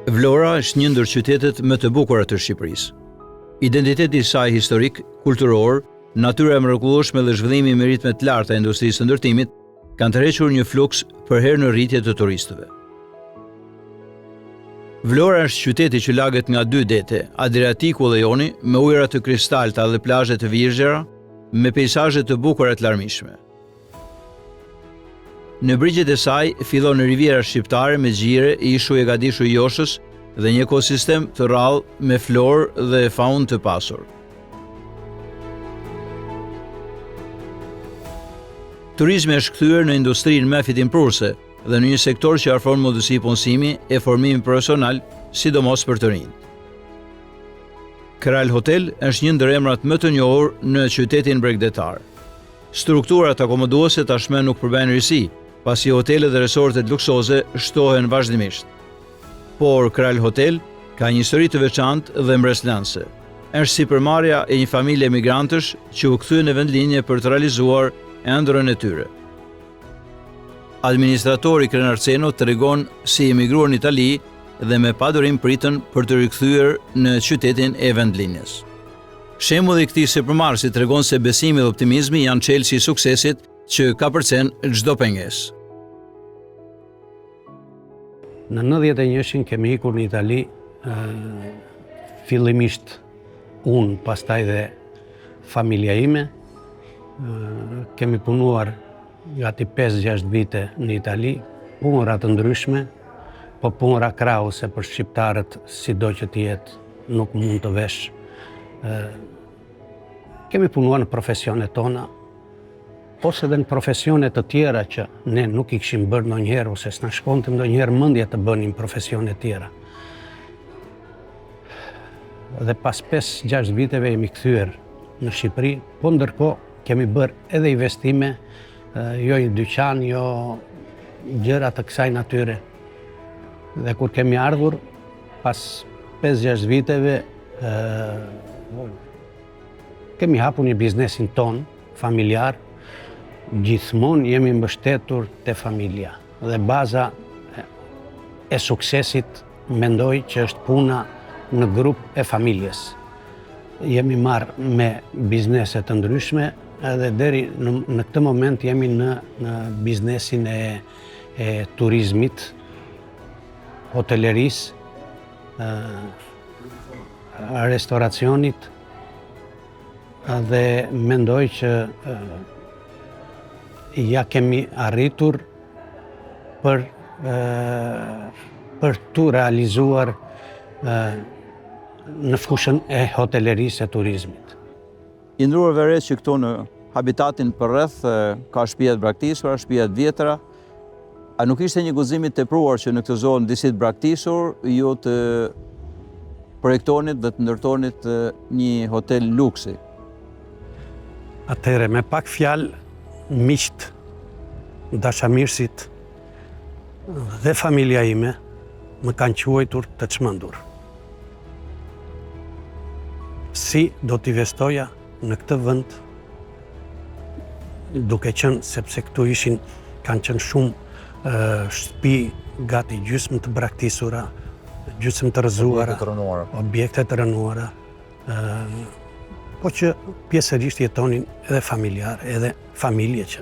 Vlora është një ndër qytetet më të bukura të Shqipërisë. Identiteti i saj historik, kulturor, natyra e mrekullueshme dhe zhvillimi me ritme të larta e industrisë së ndërtimit kanë tërhequr një fluks për herë në rritje të turistëve. Vlora është qyteti që laget nga dy dete, Adriatiku dhe Joni, me ujëra të kristalta dhe plazhe të virgjera, me peizazhe të bukura të larmishme. Në brigjet e saj fillon riviera shqiptare me xhire, ishu e Gadishu i Joshës dhe një ekosistem të rrallë me florë dhe faunë të pasur. Turizmi është kthyer në industrinë më fitimprurse dhe në një sektor që ofron mundësi punësimi e formimi profesional, sidomos për të rinjt. Kral Hotel është një ndër emrat më të njohur në qytetin bregdetar. Strukturat akomoduese tashmë nuk përbëjnë risi, pasi hotelet dhe resortet luksoze shtohen vazhdimisht. Por Kral Hotel ka një histori të veçantë dhe mbreslanse. Është sipërmarrja e një familje emigrantësh që u kthyen në vendlinje për të realizuar ëndrrën e tyre. Administratori Krenar Ceno tregon si emigruan në Itali dhe me padurim pritën për të rikthyer në qytetin e vendlinjes. Shembulli i këtij sipërmarrësi tregon se besimi dhe optimizmi janë çelësi i suksesit që ka përcen çdo pengesë. Në 91-shin kemi ikur në Itali, fillimisht unë, pastaj dhe familja ime. Kemi punuar gati 5-6 vite në Itali, punëra të ndryshme, po punëra krahuse për shqiptarët, sido që t'jetë, nuk mund të vesh. Kemi punuar në profesionet tona, ose dhe në profesionet të tjera që ne nuk i kishim bërë ndonjëherë, ose s'na shkonte ndonjëherë mendje të bënim profesionet tjera. Dhe pas 5-6 viteve jemi kthyer në Shqipëri, po ndërkohë kemi bërë edhe investime, jo një dyqan, jo gjëra të kësaj natyre. Dhe kur kemi ardhur, pas 5-6 viteve, kemi hapur një biznesin ton, familjar, gjithmonë jemi mbështetur te familja. Dhe baza e suksesit mendoj që është puna në grup e familjes. Jemi marrë me biznese të ndryshme, edhe deri në këtë moment jemi në biznesin e turizmit, hoteleris, restoracionit, dhe mendoj që ja kemi arritur për të realizuar në fushën e hotelerisë e turizmit. I ndruar veret që këto në habitatin përreth ka shtëpia të braktisura, shtëpia të vjetra. A nuk ishte një guzim i tepruar që në këtë zonë disi të braktisur ju të projektonit dhe të ndërtonit një hotel luksi? Atëherë, me pak fjalë, miqt, dashamirësit dhe familja ime më kanë quajtur të çmendur. Si do t'i investoja në këtë vend, duke qenë sepse këtu kanë qenë shumë shtëpi gati gjysmë të braktisura, gjysmë të rrëzuara, objekte të rënuara, po që pjesërisht jetonin edhe familjar, edhe familje që.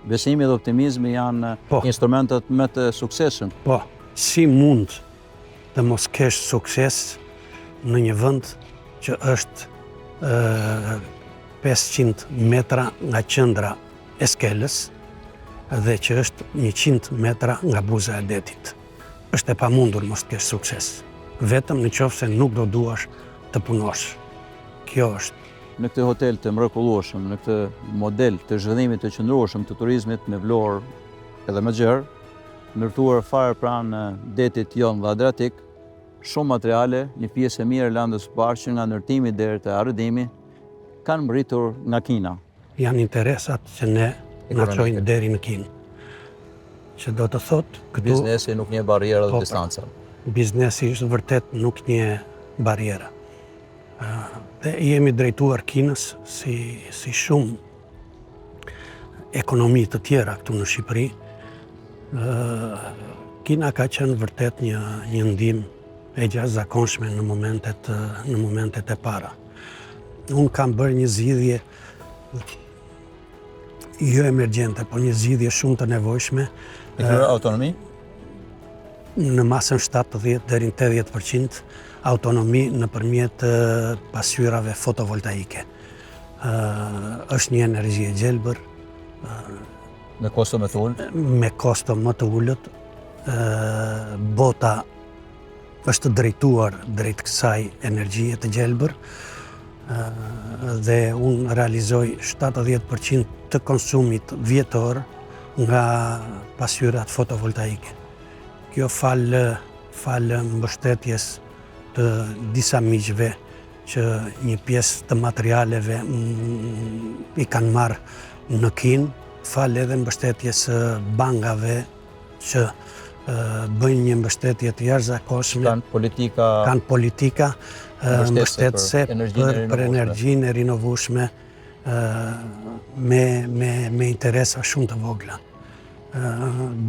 Besimi dhe optimizmi janë instrumentet më të suksesshëm. Po, si mund të mos kesh sukses në një vend që është 500 metra nga qendra e Skelës dhe që është 100 metra nga buza e detit. Është e pamundur mos të kesh sukses, vetëm në qoftë se nuk do duash të punosh. Kjo është. Në këtë hotel të mrekullueshëm, në këtë model të zhvillimit të qëndrueshëm të turizmit me Vlorë edhe me Gjerë, ndërtuar fare pranë detit Jon dhe Adriatik, shumë materiale, një pjesë e mirë e landës së parë që nga ndërtimi deri te arrëdimi kanë mbërritur nga Kina. Janë interesat që ne na çojnë deri në Kinë. Që do të thotë këtu biznesi nuk një barrierë dhe distanca. Biznesi është vërtet nuk një barriera. Dhe jemi drejtuar Kinës si shumë ekonomi të tjera këtu në Shqipëri. Kina ka qenë vërtet një ndihmë e jashtëzakonshme në momentet e para. Unë kam bërë një zgjidhje jo emergjente, por një zgjidhje shumë të nevojshme. Autonomi? Në masën 70 deri në 80% autonomi nëpërmjet pasqyrave fotovoltaike. Është një energji e gjelbër, Me kosto më të ulët? me kosto më të ulët. Bota është drejtuar drejt kësaj energjie të gjelbër dhe unë realizoj 70% të konsumit vjetor nga pasqyrat fotovoltaike. Kjo falë mbështetjes të disa miqve që një pjesë të materialeve i kanë marrë në Kinë, falë edhe mbështetjes bankave që bëjnë një mbështetje të jashtëzakonshme. Kanë politika mbështetëse për energjinë e rinovueshme me interesa shumë të vogla.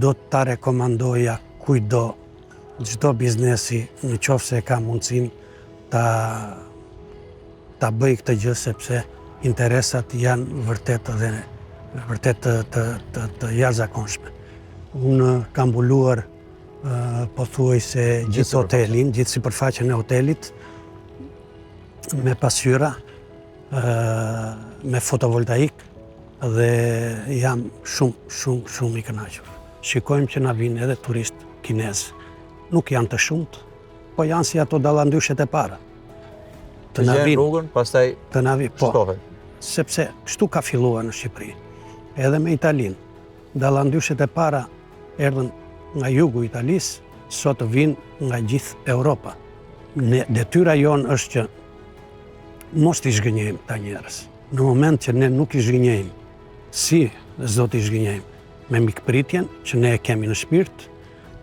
Do ta rekomandoja kujdo, çdo biznesi, në qoftë se ka mundësinë ta bëj këtë gjë, sepse interesat janë vërtet të jashtëzakonshme. Unë kam mbuluar pothuajse gjithë hotelin, gjithë sipërfaqen e hotelit me pasqyra, me fotovoltaik dhe jam shumë i kënaqur. Shikojmë që na vinë edhe turistë kinezë. Nuk janë të shumt, po janë si ato dallandyshet e para. Të na vinë rrugën, pastaj shtohen. Sepse kështu ka filluar në Shqipëri. Edhe me Italinë. Dallandyshet e para erdhën nga jugu i Italisë, sot vinë nga gjithë Europa. Detyra jonë është që mos t'i zhgënjejmë ta njerëz. Në moment që ne nuk i zhgënjejmë, si s'do t'i zhgënjejmë, me mikpritjen që ne e kemi në shpirt,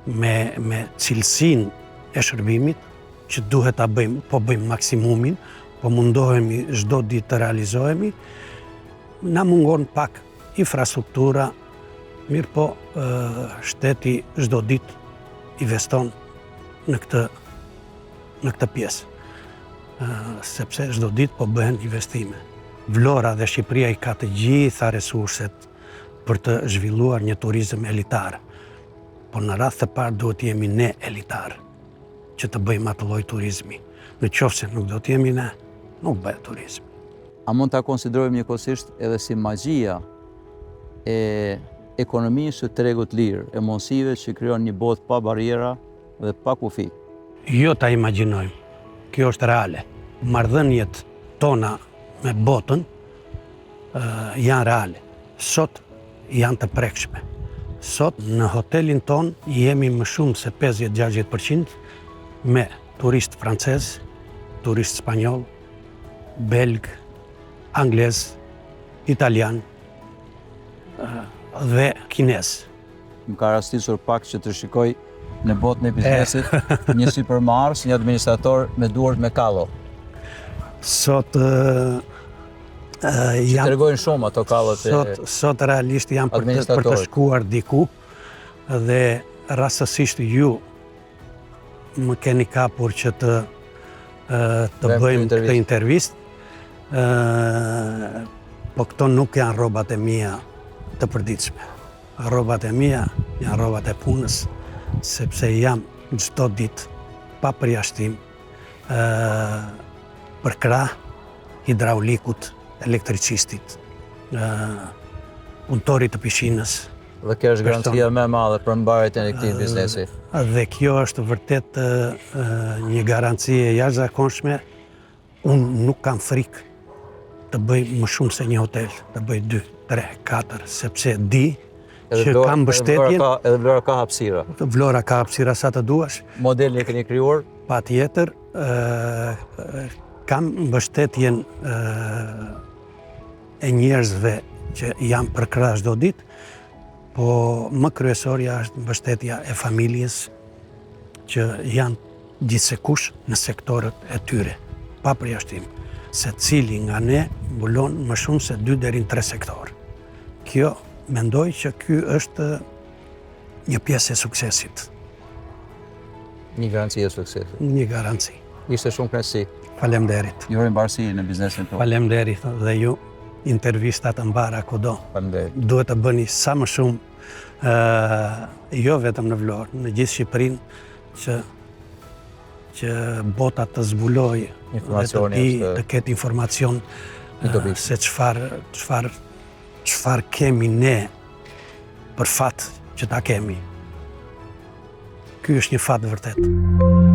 me cilësinë e shërbimit, që duhet ta bëjmë, po bëjmë maksimumin, po mundohemi çdo ditë të realizohemi, na mungon pak infrastruktura, mirë po shteti çdo ditë investon në këtë pjesë. Sepse çdo ditë po bëhen investime. Vlora dhe Shqipëria i ka të gjitha resurset për të zhvilluar një turizëm elitar. Por në radhë të parë duhet jemi ne elitar që të bëjmë atë lloj turizmi. Në qoftë se nuk do të jemi ne, nuk bëhet turizm. A mund ta konsiderojmë njëkohësisht edhe si magjia e ekonomisë së tregut lirë, e mundësive që krijon një botë pa barriera dhe pa kufi? Jo ta imagjinojmë. Kjo është reale. Marrëdhëniet tona me botën janë reale. Sot janë të prekshme. Sot në hotelin ton jemi më shumë se 50-60% me turist francez, turist spanjoll, belg, anglez, italian dhe kinez. Më ka rastisur pak që të shikoj në botën e biznesit një supermars, një administrator me duart me kallo. Sot që tregojnë shumë ato kallot e sot realisht janë për të shkuar diku dhe rastësisht ju më keni kapur që të bëjmë këtë intervistë. Po këto nuk janë rrobat e mia të përditshme. Rrobat e mia janë rrobat e punës, sepse jam çdo ditë pa përjashtim për krah hidraulikut, elektricistit, punëtorit të pishinës. Dhe kjo është garancia më e madhe për mbarjen e këtij biznesi. Dhe kjo është vërtet një garanci e jashtëzakonshme. Unë nuk kam frikë të bëj më shumë se një hotel, të bëj 2, 3, 4, sepse di që kam mbështetjen. Edhe Vlora ka hapësira. Vlora ka hapësira sa të duash. Modelin e keni krijuar? Patjetër, kam mbështetjen e njerëzve që janë për krah çdo ditë, po më kryesorja është mbështetja e familjes që janë gjithsekush në sektorët e tyre, pa përjashtim. Secili nga ne mbulon më shumë se 2 deri në 3 sektor. Kjo mendoj që ky është një pjesë e suksesit. Një garanci e suksesit. Një garanci. Ishte shumë kënaqësi. Faleminderit. Ju uroj mbarësi në biznesin tuaj. Faleminderit dhe ju intervistat të mbara kudo. Faleminderit. Duhet të bëni sa më shumë, jo vetëm në Vlorë, në gjithë Shqipërinë, që bota të zbuloj Informacioni dhe të ketë informacion se çfarë kemi ne për fat që ta kemi. Ky është një fat vërtet.